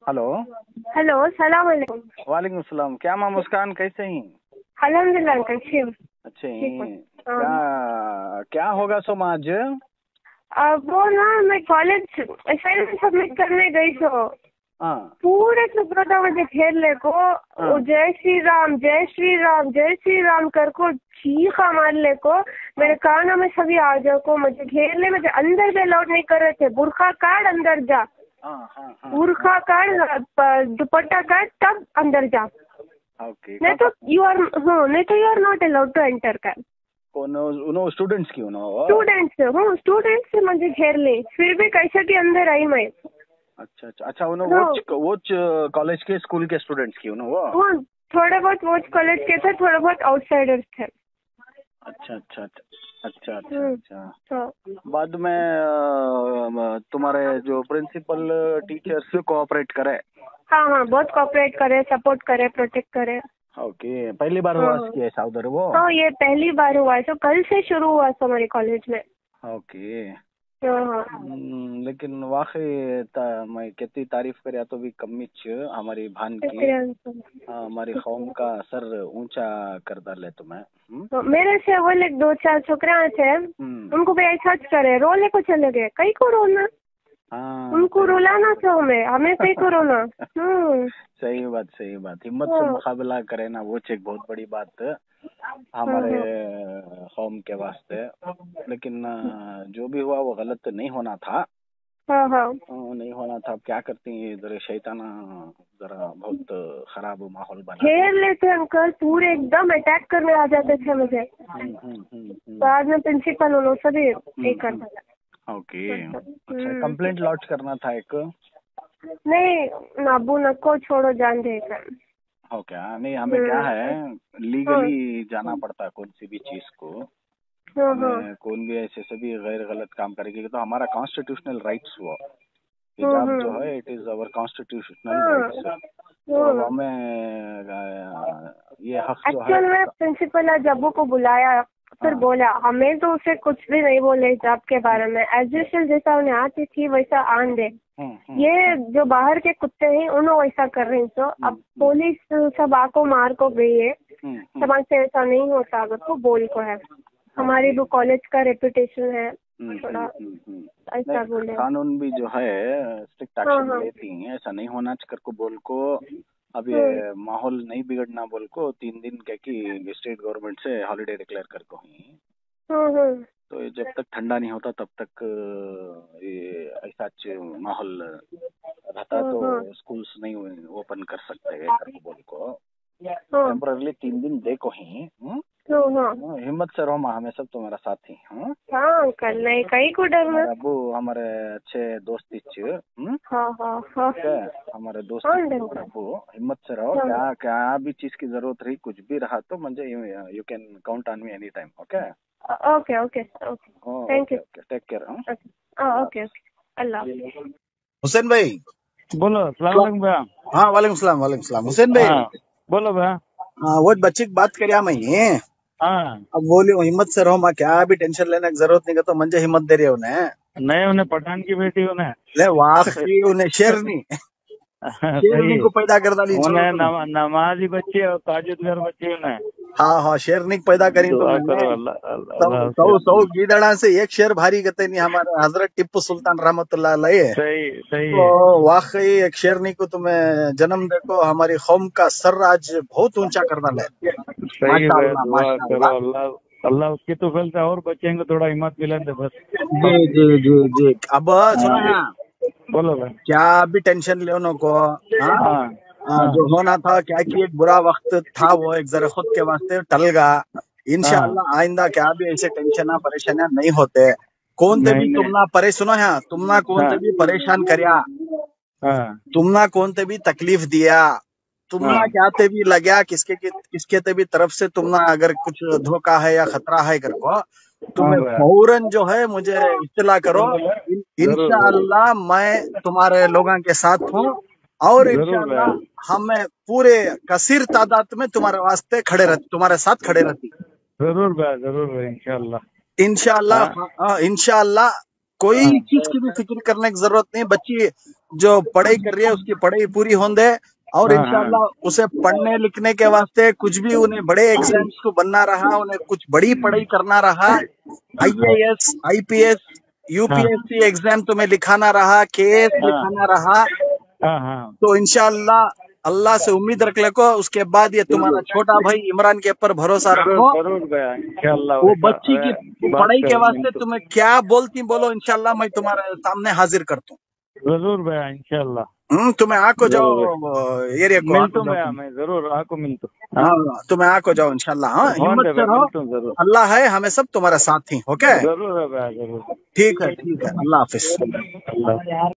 Hello. Hello, सलाम अलैकुम। वालेकुम सलाम। क्या माँ मुस्कान, कैसे हैं? अल्हम्दुलिल्लाह अंकल, ठीक अच्छे ठीक हूँ। हैं। हाँ। क्या क्या होगा सोम आज? वो ना, मैं कॉलेज असाइनमेंट सबमिट करने गई तो हाँ पूरे सुब्रता मुझे घेरले को वो हाँ जय श्री राम जय श्री राम जय श्री राम कर को चीखा मारले को मेरे हाँ कानों में सभी आ जाओ को मुझे घेरले, मुझे अंदर भी अलाउड नहीं कर रहे थे। बुरखा काट अंदर जा, हाँ हाँ हाँ हाँ। बुरखा काट दुपट्टा काट तब अंदर जा, ओके। नहीं तो यू आर, हाँ नहीं तो you are not allowed to enter कर। उनो स्टूडेंट्स की उनो स्टूडेंट्स से मुझे घेर ले, फिर भी कैसे भी अंदर आई मैं। अच्छा अच्छा अच्छा। उनो हाँ, वोच कॉलेज के स्कूल के स्टूडेंट्स की उनो वो। हाँ थोड़े बहुत वोच कॉलेज के थे, थोड़े बहुत आउटसाइडर्स थे। अच्छा अच्छा अच्छा अच्छा अच्छा हम्म। अच्छा। तो बाद में तुम्हारे जो प्रिंसिपल टीचर्स कोऑपरेट करे? हाँ हाँ, बहुत कोऑपरेट करे, सपोर्ट करे, प्रोटेक्ट करे। ओके। पहली बार हाँ हुआ हाँ। इसकी ऐसा उधर वो? तो ये पहली बार हुआ है, तो कल से शुरू हुआ है हमारे कॉलेज में। ओके। हाँ हाँ। लेकिन वाकई मैं कितनी तारीफ करे तो भी कमी छ हमारी भान की। शुक्रिया अंकल। हमारी कौम का सर ऊंचा कर डाले तुम्हें। तो मेरे से वो लोग दो चार छोकरा थे, उनको भी ऐसा करे, रोले को चले गए, कई को रोना, हाँ उनको रुलाना था, हमें हमें कई को रोना। सही बात सही बात। हिम्मत से हाँ मुकाबला करे ना, वो एक बहुत बड़ी बात है हाँ हमारे हाँ कौम के वास्ते। लेकिन जो भी हुआ वो गलत नहीं होना था। हाँ हाँ। नहीं होना था। अब क्या करती है, इधर शैताना जरा बहुत खराब माहौल बना घेर दिया। लेते अंकल, पूरे एकदम अटैक करने आ जाते थे मुझे। बाद में प्रिंसिपल उन्होंने सभी एक कर हम्म। दिया। ओके। अच्छा, कंप्लेंट लॉन्च करना था एक। नहीं, नाबू नको छोड़ो जान दे कर। हो क्या? नहीं, हमें क्या है, हाँ लीगली जाना पड़ता है कौन सी भी चीज को। हाँ हाँ हमें कौन भी ऐसे सभी गैर गलत काम करेगी तो हमारा कॉन्स्टिट्यूशनल राइट्स हुआ। हिजाब जो है it is our constitutional rights. तो अब हमें ये हक जो है। एक्चुअल में प्रिंसिपल आज अब्बू को बुलाया, फिर हाँ। बोला हमें तो उसे कुछ भी नहीं बोले हिजाब के बारे में, एज यूजुअल जैसा उन्हें आती थी वैसा आन दे। ये जो बाहर के कुत्ते हैं उन्होंने वैसा कर रहे हैं, तो अब पुलिस सब आको मार को गई है, समाज से ऐसा नहीं होता अगर तो बोल को है, हमारी भी कॉलेज का रेपुटेशन है थोड़ा, ऐसा नहीं, बोले। कानून भी जो है स्ट्रिक्ट हाँ एक्शन हाँ लेती हैं, ऐसा नहीं होना कर को बोल को। अब हम्म ये माहौल नहीं बिगड़ना बोल को 3 दिन क्या कि स्टेट गवर्नमेंट से हॉलीडे डिक्लेयर कर को ही। हम्म। तो ये जब तक ठंडा नहीं होता तब तक ये ऐसा माहौल रहता तो हाँ स्कूल्स नहीं ओपन कर सकते हैं कर को बोल को। हाँ टेम्पररी 3 दिन देखो ही। हाँ हिम्मत से रहो माँ, हमें सब तुम्हारा साथ ही। हाँ अंकल, नहीं कहीं को डरना। हमारे अबू हमारे अच्छे दोस्त हाँ हाँ हाँ ठीक है। हमारे दोस्त हाँ हमारे अंकल। अबू। हिम्मत से रहो, हाँ क्या क्या भी चीज की जरूरत रही, कुछ भी रहा तो मुझे you can count on me any time. Okay okay okay okay, thank okay you. Okay. Take care. Okay okay, अल्लाह हाफिज़। हुसैन भाई। बोलो, सलाम वालेकुम भैया। हाँ वालेकुम सलाम वालेकुम सलाम। हुसैन भाई, हाँ बोलो भैया। वो बच्ची की बात करिया मैं ये। हाँ, अब बोली हिम्मत से रहो माँ, क्या भी टेंशन लेने की जरूरत नहीं, तो मंजे हिम्मत दे रही है उन्हें। नहीं उन्हें पठान की बेटी उन्हें। ले वाकई उन्हें शेरनी शेरनी सही, को पैदा कर डाली छोरो उन्हें तुम। नमाजी बच्ची और ताजुदगर बच्ची उन्हें। हाँ हाँ, शेरनी को पैदा करी दुआ तुमने। करो अल्लाह अल्लाह सौ अल्लाह सौ सौ शेरनी। गीदड़ा से एक शेर भारी कहते नहीं, हमारे हजरत टिप्पू सुल्तान रहमतुल्लाह अलैह। सही सही तो है। वाकई एक शेरनी को तुम्हें जन्म देखो, हमारी कौम का सर आज बहुत ऊंचा कर डाला है। सही भैया, माशाअल्लाह दुआ करो माशाअल्लाह। अल्लाह अल्लाह उसकी तो फल से और बचेंगे, थोड़ा हिम्मत मिलेंगे बस। जी जी जी जी। अब सुनो हाँ यहाँ, बोलो भाई। क्या भी टेंशन लेनो को। हाँ, हाँ हाँ जो होना था क्या कि एक बुरा वक्त था, वो एक जरा खुद के वास्ते टल गया। हाँ। इंशाअल्लाह आइंदा क्या भी ऐसे टेंशन परेशानियां नहीं होते। कौन ते नहीं भी नहीं। तुमना परे सुनो यहाँ, तुमना कौन हाँ ते भी परेशान करया, हाँ तुमना कौन ते भी तकलीफ दिया, तुमना हाँ क्या ते भी लग्या, किसके ते भी तरफ से तुमना अगर कुछ धोखा है या खतरा है कर को, हाँ तुम्हें भैया, फौरन जो है मुझे इत्तला करो। जरूर जरूर इंशाअल्लाह मैं तुम्हारे लोगों के साथ हूँ, और जरूर भैया, इंशाअल्लाह हमें पूरे कसीर तादाद में तुम्हारे वास्ते खड़े रहते, तुम्हारे साथ खड़े रहती। जरूर भैया, जरूर भैया, इंशाल्लाह। इंशाअल्लाह हाँ इंशाअल्लाह। कोई हाँ चीज की भी फिक्र करने की जरूरत नहीं। बच्ची जो पढ़ाई कर रही है उसकी पढ़ाई पूरी होने दे, और इंशाल्लाह उसे पढ़ने लिखने के वास्ते कुछ भी उन्हें बड़े एग्जाम्स को बनना रहा, उन्हें कुछ बड़ी पढ़ाई करना रहा, IAS IPS UPSC एग्जाम तुम्हें लिखाना रहा, KS लिखाना रहा, तो इंशाल्लाह अल्लाह से उम्मीद रख लेको। उसके बाद ये तुम्हारा छोटा भाई इमरान के ऊपर भरोसा रखो। वो बच्ची की पढ़ाई के वास्ते तुम्हें क्या बोलती बोलो, इंशाल्लाह मैं तुम्हारे सामने हाजिर करता हूँ। जरूर भैया इंशाल्लाह। तुम्हें आको जाओ एरिया को, मिलतो मैं जरूर आको मिलतो। हाँ तुम्हें आको जाओ इंशाल्लाह। हाँ हिम्मत से रहो, अल्लाह है, हमें सब तुम्हारे साथ ही। ओके जरूर है भैया जरूर। ठीक है अल्लाह हाफिज।